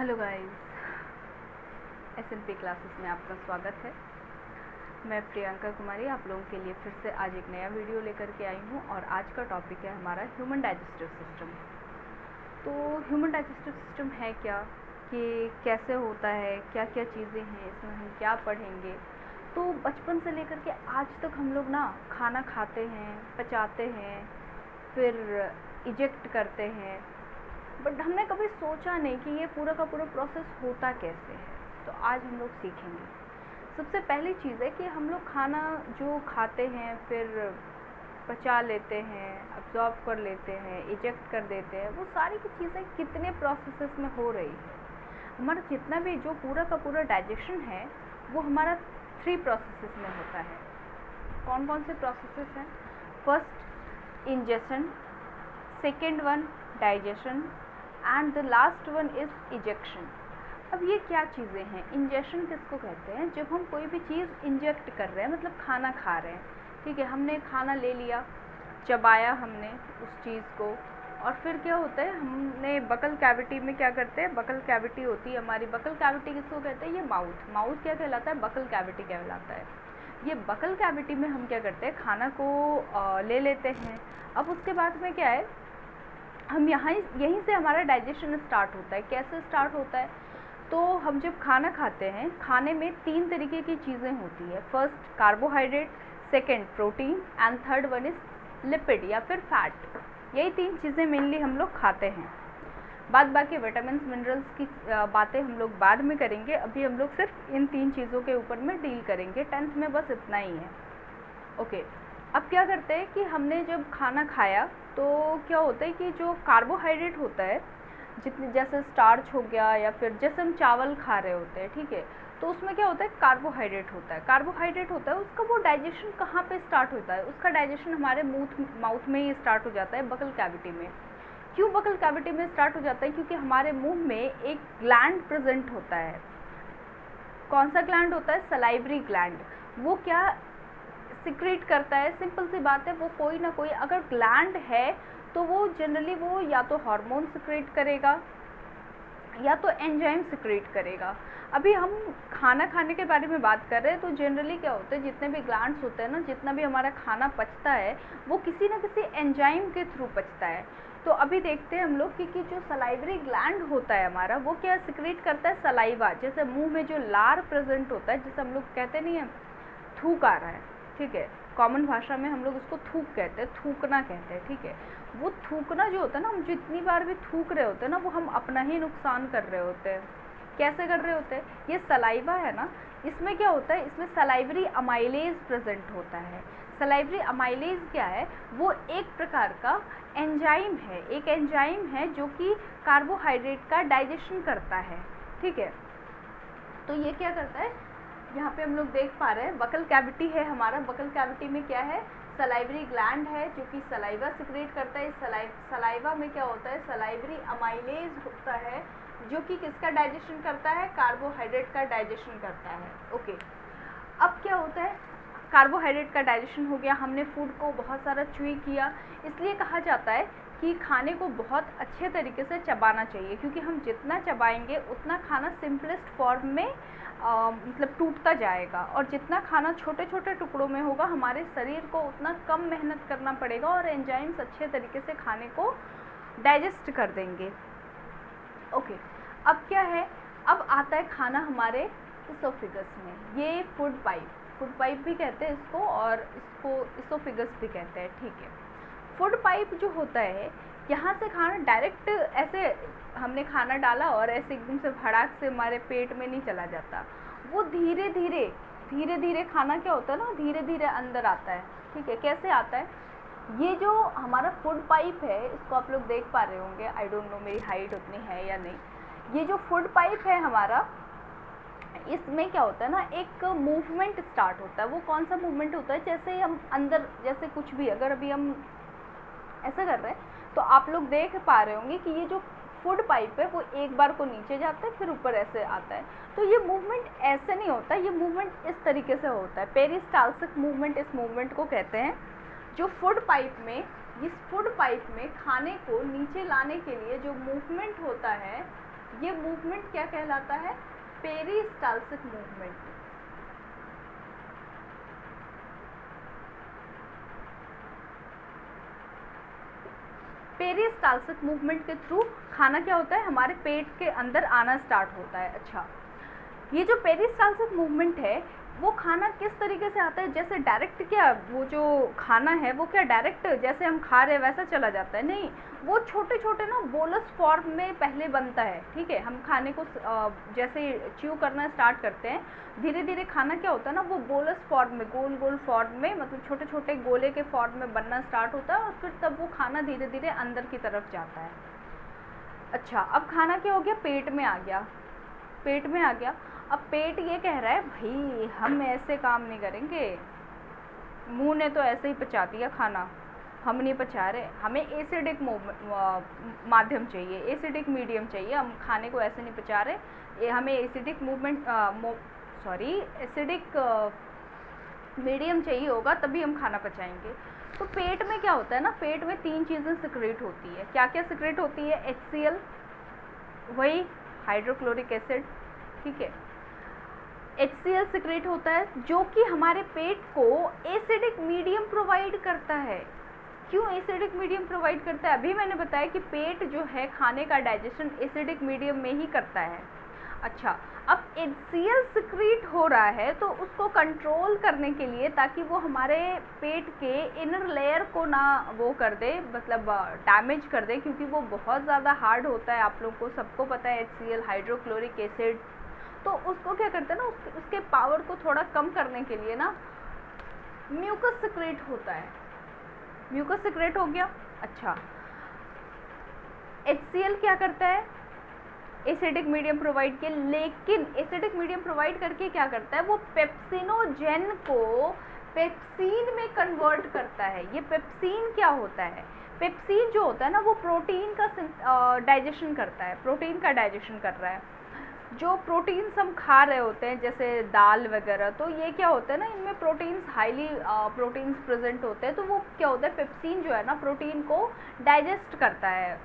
Hello guys, S&P classes में आपका स्वागत है। मैं प्रियंका कुमारी आप लोगों के लिए फिर से आज एक नया वीडियो लेकर के आई हूँ और आज का टॉपिक है हमारा ह्यूमन डाइजेस्टिव सिस्टम। तो ह्यूमन डाइजेस्टिव सिस्टम है क्या, कि कैसे होता है, क्या क्या चीज़ें हैं इसमें, हम क्या पढ़ेंगे। तो बचपन से लेकर के आज तक हम लोग ना खाना खाते हैं, पचाते हैं, फिर इजेक्ट करते हैं, बट हमने कभी सोचा नहीं कि ये पूरा का पूरा प्रोसेस होता कैसे है। तो आज हम लोग सीखेंगे। सबसे पहली चीज़ है कि हम लोग खाना जो खाते हैं फिर पचा लेते हैं, अब्जॉर्ब कर लेते हैं, इजेक्ट कर देते हैं, वो सारी की चीज़ें कितने प्रोसेसेस में हो रही है। हमारा जितना भी जो पूरा का पूरा डाइजेशन है वो हमारा 3 प्रोसेसेस में होता है। कौन कौन से प्रोसेसेस हैं? First ingestion, second one digestion and the last one is ejection. अब ये क्या चीज़ें हैं? इंजेक्शन किसको कहते हैं? जब हम कोई भी चीज़ इंजेक्ट कर रहे हैं, मतलब खाना खा रहे हैं, ठीक है, हमने खाना ले लिया, चबाया हमने उस चीज़ को, और फिर क्या होता है, हमने बकल कैविटी में क्या करते हैं, बकल कैविटी होती है हमारी। बकल कैविटी किसको कहते हैं? ये माउथ क्या कहलाता है? बकल कैविटी कहलाता है। ये बकल कैविटी में हम क्या करते हैं, खाना को ले लेते हैं। अब उसके बाद में क्या है, हम यहीं से हमारा डाइजेशन स्टार्ट होता है। कैसे स्टार्ट होता है? तो हम जब खाना खाते हैं, खाने में 3 तरीके की चीज़ें होती है। First carbohydrate, second protein and third one is lipid या फिर फैट। यही 3 चीज़ें मेनली हम लोग खाते हैं। बाद बाकी विटामिन मिनरल्स की बातें हम लोग बाद में करेंगे। अभी हम लोग सिर्फ इन 3 चीज़ों के ऊपर में डील करेंगे। 10th में बस इतना ही है। ओके, अब क्या करते हैं कि हमने जब खाना खाया तो क्या होता है कि जो कार्बोहाइड्रेट होता है, जितने जैसे स्टार्च हो गया या फिर जैसे हम चावल खा रहे होते हैं, ठीक है, तो उसमें क्या होता है, कार्बोहाइड्रेट होता है। उसका वो डाइजेशन कहाँ पे स्टार्ट होता है? उसका डाइजेशन हमारे माउथ में ही स्टार्ट हो जाता है, बकल कैविटी में। क्यों बकल कैविटी में स्टार्ट हो जाता है? क्योंकि हमारे मुंह में एक ग्लैंड प्रेजेंट होता है। कौन सा ग्लैंड होता है? Salivary gland. वो क्या सिक्रीट करता है? सिंपल सी बात है, वो कोई ना कोई अगर ग्लैंड है तो वो जनरली वो या तो हार्मोन सिक्रेट करेगा या तो एंजाइम सिक्रेट करेगा। अभी हम खाना खाने के बारे में बात कर रहे हैं, तो जनरली क्या होता है, जितने भी ग्लैंड्स होते हैं ना, जितना भी हमारा खाना पचता है वो किसी न किसी एंजाइम के थ्रू पचता है। तो अभी देखते हैं हम लोग कि जो सलाइवरी ग्लैंड होता है हमारा, वो क्या सिक्रेट करता है? सलाइवा। जैसे मुंह में जो लार प्रेजेंट होता है, जैसे हम लोग कहते नहीं है थूक आ रहा है, ठीक है, कॉमन भाषा में हम लोग उसको थूक कहते हैं, थूकना कहते हैं, ठीक है। वो थूकना जो होता है ना, हम जितनी बार भी थूक रहे होते हैं ना, वो हम अपना ही नुकसान कर रहे होते हैं। कैसे कर रहे होते हैं? ये सलाइवा है ना, इसमें क्या होता है, इसमें सलाइवरी अमाइलेज प्रेजेंट होता है। सलाइवरी अमाइलेज क्या है? वो एक प्रकार का एंजाइम है, एक एंजाइम है जो कि कार्बोहाइड्रेट का डाइजेशन करता है, ठीक है। तो ये क्या करता है, यहाँ पे हम लोग देख पा रहे हैं बकल कैविटी है हमारा। बकल कैविटी में क्या है? सलाइवरी ग्लैंड है जो कि सलाइवा सिक्रेट करता है। सलाइवा में क्या होता है? सलाइवरी अमाइलेज होता है जो कि किसका डाइजेशन करता है? कार्बोहाइड्रेट का डाइजेशन करता है। ओके, अब क्या होता है, कार्बोहाइड्रेट का डाइजेशन हो गया, हमने फूड को बहुत सारा च्यूई किया। इसलिए कहा जाता है कि खाने को बहुत अच्छे तरीके से चबाना चाहिए, क्योंकि हम जितना चबाएंगे उतना खाना सिंपलेस्ट फॉर्म में मतलब टूटता जाएगा, और जितना खाना छोटे छोटे टुकड़ों में होगा, हमारे शरीर को उतना कम मेहनत करना पड़ेगा और एंजाइम्स अच्छे तरीके से खाने को डाइजेस्ट कर देंगे। ओके, अब क्या है, अब आता है खाना हमारे इसोफिगस में। ये फूड पाइप भी कहते हैं इसको, और इसको इसोफिगस भी कहते हैं, ठीक है। फूड पाइप जो होता है, यहाँ से खाना डायरेक्ट ऐसे हमने खाना डाला और ऐसे एकदम से भड़ाक से हमारे पेट में नहीं चला जाता। वो धीरे धीरे खाना क्या होता है ना, धीरे धीरे अंदर आता है, ठीक है। कैसे आता है? ये जो हमारा फूड पाइप है, इसको आप लोग देख पा रहे होंगे, आई डोंट नो मेरी हाइट उतनी है या नहीं। ये जो फूड पाइप है हमारा, इसमें क्या होता है ना, एक मूवमेंट स्टार्ट होता है। वो कौन सा मूवमेंट होता है? जैसे हम अंदर, जैसे कुछ भी, अगर अभी हम ऐसा कर रहे हैं तो आप लोग देख पा रहे होंगे कि ये जो फूड पाइप है वो एक बार को नीचे जाता है, फिर ऊपर ऐसे आता है। तो ये मूवमेंट ऐसे नहीं होता, ये मूवमेंट इस तरीके से होता है, पेरिस्टाल्सिक मूवमेंट इस मूवमेंट को कहते हैं। जो फूड पाइप में, इस फूड पाइप में खाने को नीचे लाने के लिए जो मूवमेंट होता है ये मूवमेंट क्या कहलाता है? पेरिस्टाल्सिक मूवमेंट। पेरिस्टाल्सिक मूवमेंट के थ्रू खाना क्या होता है, हमारे पेट के अंदर आना स्टार्ट होता है। अच्छा, ये जो पेरिस्टाल्सिक मूवमेंट है वो खाना किस तरीके से आता है? जैसे डायरेक्ट क्या वो जो खाना है वो क्या डायरेक्ट जैसे हम खा रहे हैं वैसा चला जाता है? नहीं, वो छोटे छोटे ना बोलस फॉर्म में पहले बनता है। ठीक है, हम खाने को जैसे च्यू करना स्टार्ट करते हैं, धीरे धीरे खाना क्या होता है ना, वो बोलस फॉर्म में, गोल गोल फॉर्म में, मतलब छोटे छोटे गोले के फॉर्म में बनना स्टार्ट होता है और फिर तब वो खाना धीरे धीरे अंदर की तरफ जाता है। अच्छा, अब खाना क्या हो गया, पेट में आ गया, पेट में आ गया। अब पेट ये कह रहा है भाई हम ऐसे काम नहीं करेंगे, मुंह ने तो ऐसे ही पचा दिया खाना, हम नहीं पचा रहे, हमें एसिडिक माध्यम चाहिए, एसिडिक मीडियम चाहिए, हम खाने को ऐसे नहीं पचा रहे, हमें एसिडिक एसिडिक मीडियम चाहिए होगा तभी हम खाना पचाएंगे। तो पेट में क्या होता है ना, पेट में 3 चीज़ें सिक्रेट होती है। क्या क्या सिक्रेट होती है? HCl, वही हाइड्रोक्लोरिक एसिड। ठीक है, HCl सिक्रेट होता है जो कि हमारे पेट को एसिडिक मीडियम प्रोवाइड करता है। क्यों एसिडिक मीडियम प्रोवाइड करता है? अभी मैंने बताया कि पेट जो है खाने का डाइजेशन एसिडिक मीडियम में ही करता है। अच्छा, अब HCl सिक्रीट हो रहा है तो उसको कंट्रोल करने के लिए, ताकि वो हमारे पेट के इनर लेयर को ना वो कर दे, मतलब डैमेज कर दे, क्योंकि वो बहुत ज़्यादा हार्ड होता है, आप लोगों को सबको पता है HCl हाइड्रोक्लोरिक एसिड। तो उसको क्या करते हैं ना, उसके पावर को थोड़ा कम करने के लिए ना म्यूकस सिक्रेट होता है। म्यूकस सिक्रेट हो गया। अच्छा, HCl क्या करता है? एसिडिक मीडियम प्रोवाइड किया, लेकिन एसिडिक मीडियम प्रोवाइड करके क्या करता है, वो पेप्सिनोजेन को पेप्सीन में कन्वर्ट करता है। ये पेप्सीन क्या होता है? पेप्सीन जो होता है ना वो प्रोटीन का डाइजेशन करता है, प्रोटीन का डाइजेशन कर रहा है। जो प्रोटीन्स हम खा रहे होते हैं जैसे दाल वगैरह, तो ये क्या होता है ना, इनमें प्रोटीन्स हाईली प्रोटीन्स प्रेजेंट होते हैं। तो वो क्या होता है, पेप्सीन जो है ना प्रोटीन को डाइजेस्ट करता है।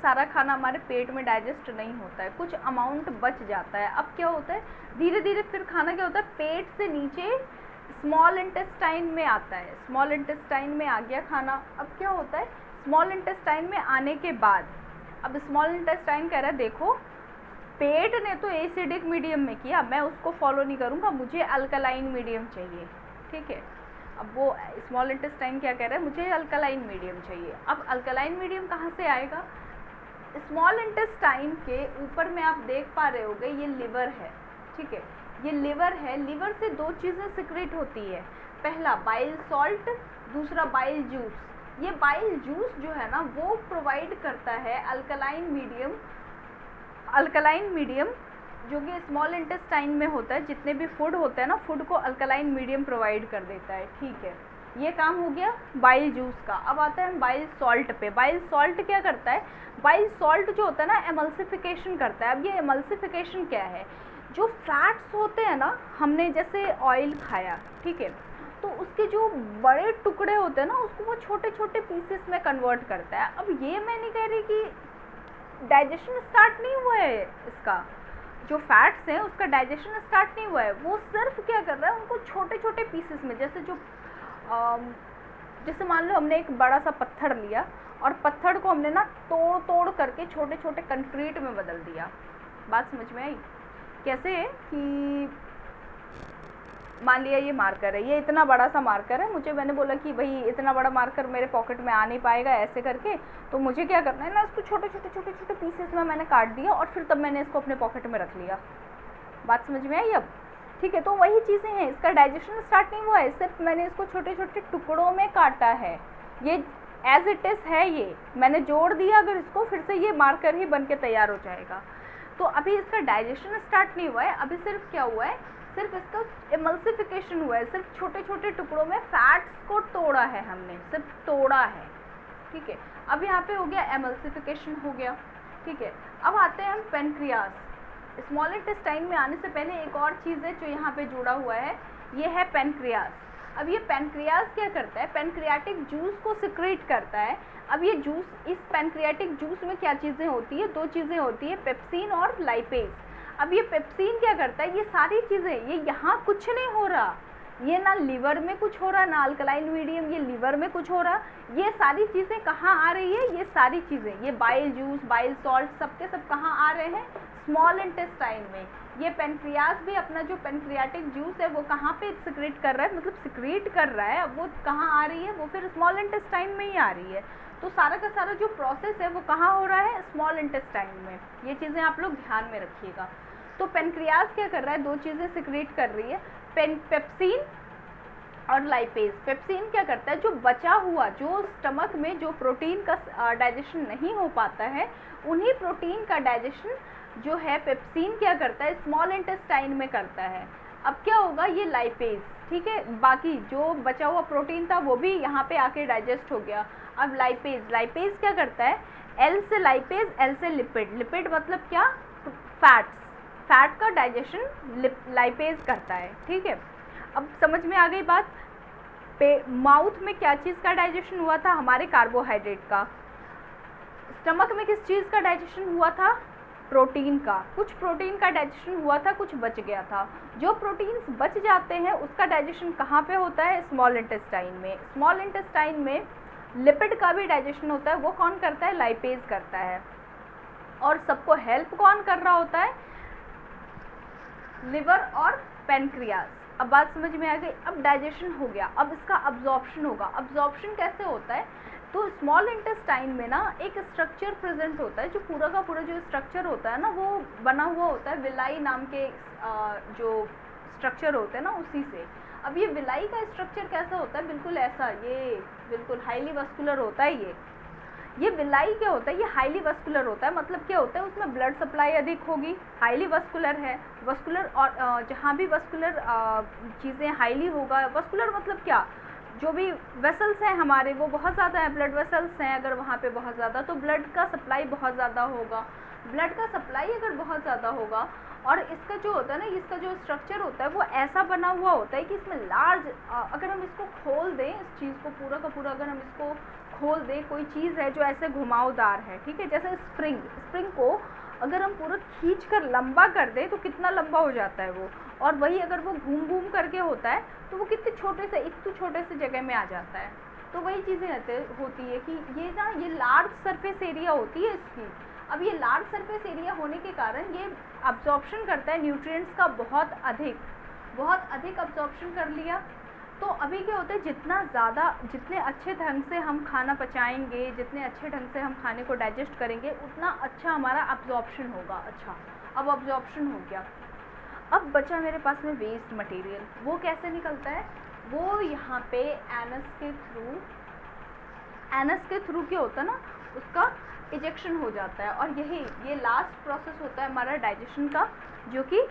सारा खाना हमारे पेट में डाइजेस्ट नहीं होता है, कुछ अमाउंट बच जाता है। अब क्या होता है, धीरे धीरे फिर खाना क्या होता है, पेट से नीचे स्मॉल इंटेस्टाइन में आता है। स्मॉल इंटेस्टाइन में आ गया खाना। अब क्या होता है, स्मॉल इंटेस्टाइन में आने के बाद, अब स्मॉल इंटेस्टाइन कह रहा है देखो पेट ने तो एसिडिक मीडियम में किया, मैं उसको फॉलो नहीं करूँगा, मुझे अल्कलाइन मीडियम चाहिए। ठीक है, अब वो स्मॉल इंटेस्टाइन क्या कह रहा है, मुझे अल्कलाइन मीडियम चाहिए। अब अल्कलाइन मीडियम कहाँ से आएगा? स्मॉल इंटेस्टाइन के ऊपर में आप देख पा रहे होगे ये लिवर है। ठीक है, ये लिवर है। लिवर से 2 चीज़ें सिक्रेट होती है, पहला बाइल सॉल्ट, दूसरा बाइल जूस। ये बाइल जूस जो है ना वो प्रोवाइड करता है अल्कलाइन मीडियम। अल्कलाइन मीडियम जो कि स्मॉल इंटेस्टाइन में होता है, जितने भी फूड होते हैं ना, फूड को अल्कलाइन मीडियम प्रोवाइड कर देता है। ठीक है, ये काम हो गया बाइल जूस का। अब आता है बाइल सॉल्ट पे। बाइल सॉल्ट क्या करता है, बाइल सॉल्ट जो होता है ना एमल्सिफिकेशन करता है। अब ये एमल्सिफिकेशन क्या है, जो फैट्स होते हैं ना, हमने जैसे ऑयल खाया, ठीक है, तो उसके जो बड़े टुकड़े होते हैं ना उसको वो छोटे छोटे पीसेस में कन्वर्ट करता है। अब ये मैं नहीं कह रही कि डाइजेशन स्टार्ट नहीं हुआ है, इसका जो फैट्स हैं उसका डाइजेशन स्टार्ट नहीं हुआ है, वो सिर्फ क्या कर रहा है उनको छोटे छोटे पीसेस में, जैसे मान लो हमने एक बड़ा सा पत्थर लिया और पत्थर को हमने ना तोड़ तोड़ करके छोटे छोटे कंक्रीट में बदल दिया। बात समझ में आई? कैसे कि मान लिया ये मार्कर है, ये इतना बड़ा सा मार्कर है, मैंने बोला कि भाई इतना बड़ा मार्कर मेरे पॉकेट में आ नहीं पाएगा ऐसे करके, तो मुझे क्या करना है ना, इसको छोटे छोटे पीसेस में मैंने काट दिया और फिर तब मैंने इसको अपने पॉकेट में रख लिया। बात समझ में आई अब? ठीक है, तो वही चीज़ें हैं, इसका डाइजेशन स्टार्ट नहीं हुआ है, सिर्फ मैंने इसको छोटे छोटे टुकड़ों में काटा है। ये एज इट इज़ है, ये मैंने जोड़ दिया, अगर इसको फिर से ये मार्कर ही बन के तैयार हो जाएगा। तो अभी इसका डाइजेशन स्टार्ट नहीं हुआ है, अभी सिर्फ क्या हुआ है, सिर्फ इसका एमल्सिफिकेशन हुआ है, सिर्फ छोटे छोटे टुकड़ों में फैट्स को तोड़ा है हमने, सिर्फ तोड़ा है। ठीक है, अब यहाँ पे हो गया एमल्सिफिकेशन हो गया। ठीक है, अब आते हैं हम पेनक्रियास। स्मॉल इंटेस्टाइन में आने से पहले एक और चीज़ है जो यहाँ पे जुड़ा हुआ है, ये है पेनक्रियास। अब ये पैनक्रियाज क्या करता है, पैनक्रियाटिक जूस को सिक्रेट करता है। अब ये जूस, इस पैनक्रियाटिक जूस में क्या चीज़ें होती है, दो चीज़ें होती है, पेप्सिन और लाइपेज। अब ये पेप्सिन क्या करता है, ये सारी चीज़ें, ये यहाँ कुछ नहीं हो रहा, ये ना लिवर में कुछ हो रहा, ना अल्कलाइन मीडियम, ये लिवर में कुछ हो रहा, ये सारी चीज़ें कहाँ आ रही है, ये सारी चीज़ें, ये बाइल जूस, बाइल सॉल्ट, सबके सब कहाँ आ रहे हैं, स्मॉल इंटेस्टाइन में। ये पेनक्रियाज भी अपना जो पेनक्रियाटिक जूस है वो कहाँ पे सिक्रेट कर रहा है, मतलब सिक्रेट कर रहा है, अब वो कहाँ आ रही है, वो फिर स्मॉल इंटेस्टाइन में ही आ रही है। तो सारा का सारा जो प्रोसेस है वो कहाँ हो रहा है, स्मॉल इंटेस्टाइन में। ये चीज़ें आप लोग ध्यान में रखिएगा। तो पेनक्रियाज क्या कर रहा है, दो चीज़ें सिक्रेट कर रही है, पेप्सिन और लाइपेज। पेप्सिन क्या करता है, जो बचा हुआ, जो स्टमक में जो प्रोटीन का डाइजेशन नहीं हो पाता है, उन्हीं प्रोटीन का डाइजेशन जो है पेप्सिन क्या करता है, स्मॉल इंटेस्टाइन में करता है। अब क्या होगा, ये लाइपेज, ठीक है, बाकी जो बचा हुआ प्रोटीन था वो भी यहाँ पे आके डाइजेस्ट हो गया। अब लाइपेज, लाइपेज क्या करता है, एल से लाइपेज, एल से लिपिड, लिपिड मतलब क्या, फैट्स, फैट का डाइजेशन लाइपेज करता है, ठीक है। अब समझ में आ गई बात। माउथ में क्या चीज़ का डाइजेशन हुआ था, हमारे कार्बोहाइड्रेट का। स्टमक में किस चीज़ का डाइजेशन हुआ था, प्रोटीन का। कुछ प्रोटीन का डाइजेशन हुआ था, कुछ बच गया था। जो प्रोटीन्स बच जाते हैं उसका डाइजेशन कहाँ पे होता है, स्मॉल इंटेस्टाइन में। स्मॉल इंटेस्टाइन में लिपिड का भी डाइजेशन होता है, वो कौन करता है, लाइपेज करता है। और सबको हेल्प कौन कर रहा होता है, लिवर और पैनक्रियाज। अब बात समझ में आ गई। अब डाइजेशन हो गया, अब इसका अब्जॉर्प्शन होगा। अब्जॉर्प्शन कैसे होता है, तो स्मॉल इंटेस्टाइन में ना एक स्ट्रक्चर प्रेजेंट होता है, जो पूरा का पूरा जो स्ट्रक्चर होता है ना वो बना हुआ होता है विलाई नाम के जो स्ट्रक्चर होते हैं ना उसी से। अब ये विलाई का स्ट्रक्चर कैसा होता है, बिल्कुल ऐसा, ये बिल्कुल हाईली वस्कुलर होता है। ये विलाई क्या होता है, ये हाईली वस्कुलर होता है। मतलब क्या होता है, उसमें ब्लड सप्लाई अधिक होगी, हाईली वस्कुलर है। वस्कुलर और जहाँ भी वस्कुलर चीज़ें हाईली होगा, वस्कुलर मतलब क्या, जो भी वेसल्स हैं हमारे वो बहुत ज़्यादा हैं, ब्लड वेसल्स हैं अगर वहाँ पे बहुत ज़्यादा, तो ब्लड का सप्लाई बहुत ज़्यादा होगा। ब्लड का सप्लाई अगर बहुत ज़्यादा होगा, और इसका जो होता है ना, इसका जो स्ट्रक्चर होता है वो ऐसा बना हुआ होता है कि इसमें लार्ज, अगर हम इसको खोल दें, इस चीज़ को पूरा का पूरा अगर हम इसको खोल दें, कोई चीज़ है जो ऐसे घुमावदार है, ठीक है, जैसे स्प्रिंग, स्प्रिंग को अगर हम पूरा खींच कर लंबा कर दें तो कितना लंबा हो जाता है वो, और वही अगर वो घूम घूम करके होता है तो वो कितने छोटे से, एक तो छोटे से जगह में आ जाता है। तो वही चीज़ें होती है कि ये ना, ये लार्ज सरफेस एरिया होती है इसकी। अब ये लार्ज सरफेस एरिया होने के कारण ये अब्जॉर्प्शन करता है न्यूट्रिएंट्स का बहुत अधिक अब्जॉर्प्शन कर लिया। तो अभी क्या होता है, जितना ज़्यादा, जितने अच्छे ढंग से हम खाना पचाएंगे, जितने अच्छे ढंग से हम खाने को डाइजेस्ट करेंगे, उतना अच्छा हमारा अब्जॉर्प्शन होगा। अच्छा, अब अब्जॉर्प्शन हो गया। अब बचा मेरे पास में वेस्ट मटेरियल, वो कैसे निकलता है, वो यहाँ पे एनस के थ्रू क्या होता है ना, उसका इजेक्शन हो जाता है। और ये लास्ट प्रोसेस होता है हमारा डाइजेशन का, जो कि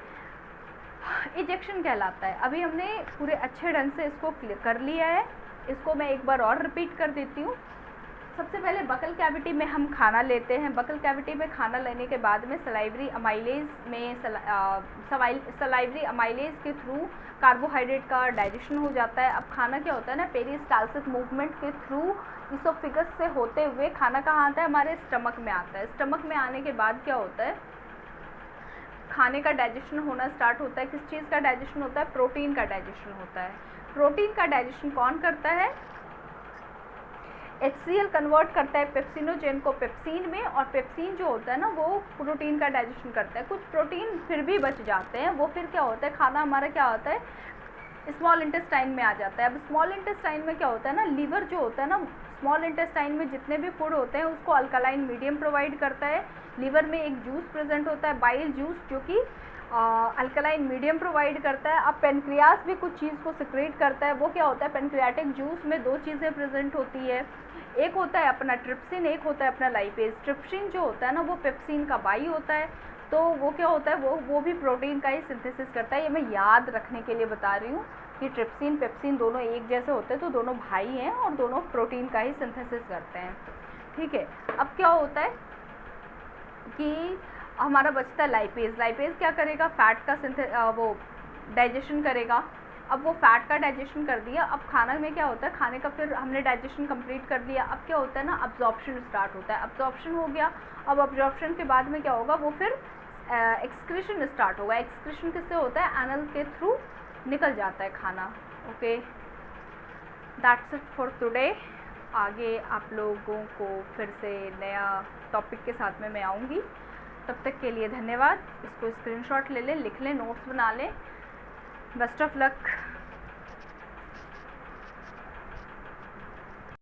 इजेक्शन कहलाता है। अभी हमने पूरे अच्छे ढंग से इसको कर लिया है। इसको मैं एक बार और रिपीट कर देती हूँ। सबसे पहले बकल कैविटी में हम खाना लेते हैं। बकल कैविटी में खाना लेने के बाद में सलाइवरी अमाइलेज के थ्रू कार्बोहाइड्रेट का डाइजेशन हो जाता है। अब खाना क्या होता है ना, पेरिस्टालसिस मूवमेंट के थ्रू इसोफिगस से होते हुए खाना कहाँ आता है, हमारे स्टमक में आता है। स्टमक में आने के बाद क्या होता है, खाने का डाइजेशन होना स्टार्ट होता है। किस चीज़ का डाइजेशन होता है, प्रोटीन का डाइजेशन होता है। प्रोटीन का डाइजेशन कौन करता है, HCl कन्वर्ट करता है पेप्सिनोजेन को पेप्सिन में, और पेप्सिन जो होता है ना वो प्रोटीन का डाइजेशन करता है। कुछ प्रोटीन फिर भी बच जाते हैं, वो फिर क्या होता है, खाना हमारा क्या होता है, स्मॉल इंटेस्टाइन में आ जाता है। अब स्मॉल इंटेस्टाइन में क्या होता है ना, लीवर जो होता है ना, स्मॉल इंटेस्टाइन में जितने भी फूड होते हैं उसको अल्कलाइन मीडियम प्रोवाइड करता है। लीवर में एक जूस प्रेजेंट होता है, बाइल जूस, जो कि अल्कलाइन मीडियम प्रोवाइड करता है। अब पेनक्रियास भी कुछ चीज़ को सिक्रेट करता है, वो क्या होता है, पेनक्रियाटिक जूस में दो चीज़ें प्रेजेंट होती है, एक होता है अपना ट्रिप्सिन, एक होता है अपना लाइपेज। ट्रिप्सिन जो होता है ना वो पेप्सिन का बाई होता है, तो वो क्या होता है, वो भी प्रोटीन का ही सिंथेसिस करता है। ये मैं याद रखने के लिए बता रही हूँ कि ट्रिप्सिन पेप्सिन दोनों एक जैसे होते हैं, तो दोनों भाई हैं और दोनों प्रोटीन का ही सिंथेसिस करते हैं, ठीक है। अब क्या होता है कि हमारा बचता है लाइपेज। लाइपेज क्या करेगा, फैट का वो डाइजेशन करेगा। अब वो फैट का डाइजेशन कर दिया, अब खाना में क्या होता है, खाने का फिर हमने डाइजेशन कंप्लीट कर दिया, अब क्या होता है ना, अब्जॉर्प्शन स्टार्ट होता है। अब्जॉर्प्शन हो गया, अब अब्जॉर्प्शन के बाद में क्या होगा, वो फिर एक्सक्रीशन स्टार्ट होगा। एक्सक्रीशन किससे होता है, एनल के थ्रू निकल जाता है खाना। Okay, that's it for today. आगे आप लोगों को फिर से नया टॉपिक के साथ में मैं आऊँगी। तब तक के लिए धन्यवाद। इसको स्क्रीनशॉट ले लें, लिख लें, नोट्स बना लें। Best of luck.